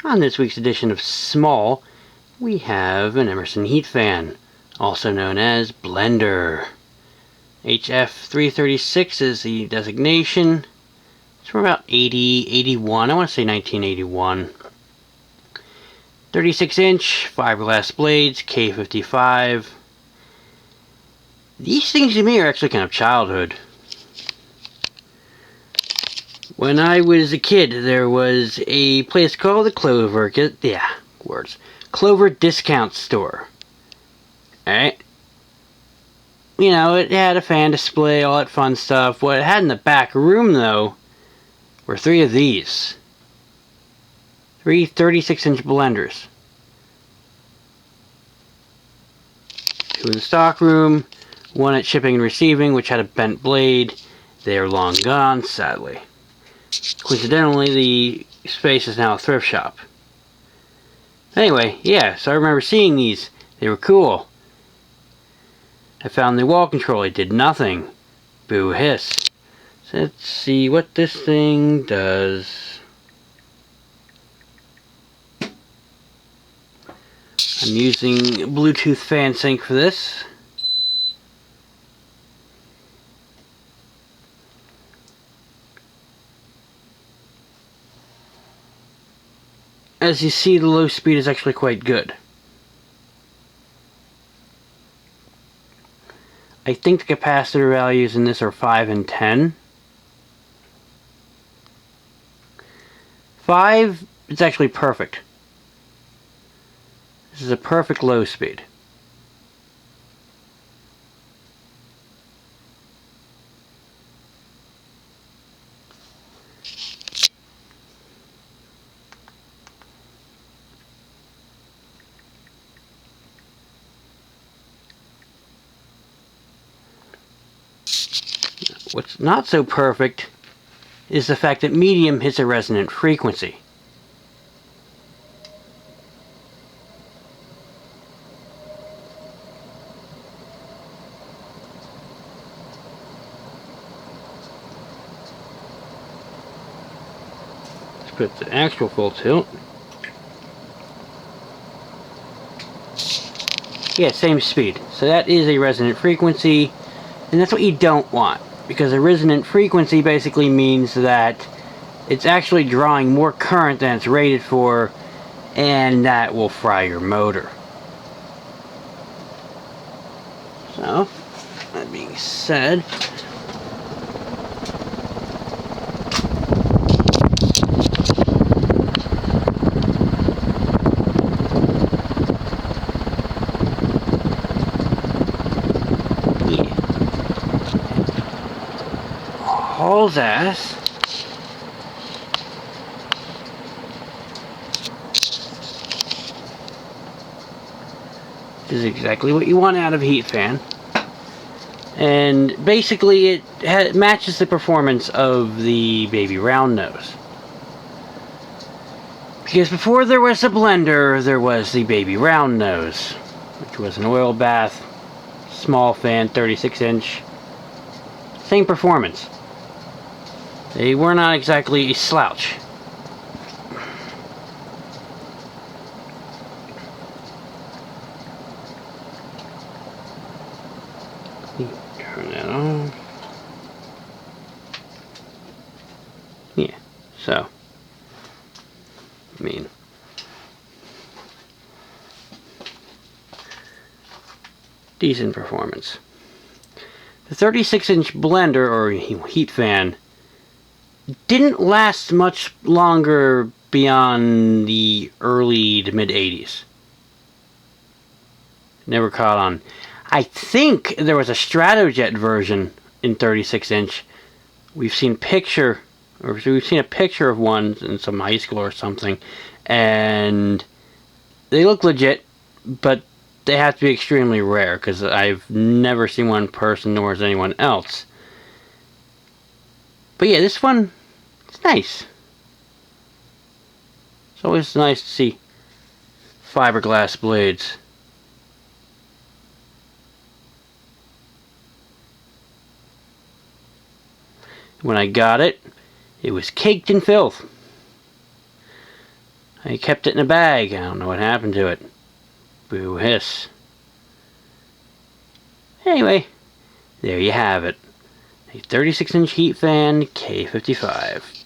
On this week's edition of Small, we have an Emerson heat fan, also known as blender. HF-336 is the designation. It's from about 81, I want to say 1981. 36-inch fiberglass blades, K55. These things to me are actually kind of childhood. When I was a kid, there was a place called the Clover Discount Store. Alright? You know, it had a fan display, all that fun stuff. What it had in the back room, though, were three of these. Three 36-inch blenders. Two in the stock room, one at shipping and receiving, which had a bent blade. They are long gone, sadly. Coincidentally, the space is now a thrift shop. Anyway, yeah, so I remember seeing these. They were cool. I found the wall control. It did nothing. Boo hiss. So let's see what this thing does. I'm using Bluetooth FanSync for this. As you see, the low speed is actually quite good. I think the capacitor values in this are 5 and 10. 5, it's actually perfect. This is a perfect low speed. What's not so perfect is the fact that medium hits a resonant frequency. Let's put the actual full tilt. Yeah, same speed. So that is a resonant frequency, and that's what you don't want. Because a resonant frequency basically means that it's actually drawing more current than it's rated for, and that will fry your motor. So, that being said, hauls ass. This is exactly what you want out of a heat fan. And basically it matches the performance of the baby round nose. Because before there was a blender, there was the baby round nose, which was an oil bath, small fan, 36-inch. Same performance. They were not exactly a slouch. Turn that on. Yeah, so, I mean, decent performance. The 36-inch blender, or heat fan, didn't last much longer beyond the early to mid 80s. Never caught on. I think there was a Stratojet version in 36-inch. We've seen a picture of one in some high school or something, and they look legit, but they have to be extremely rare because I've never seen one in person, nor has anyone else. But yeah, this one, it's nice. It's always nice to see fiberglass blades. When I got it, it was caked in filth. I kept it in a bag. I don't know what happened to it. Boo hiss. Anyway, there you have it. A 36-inch heat fan K55.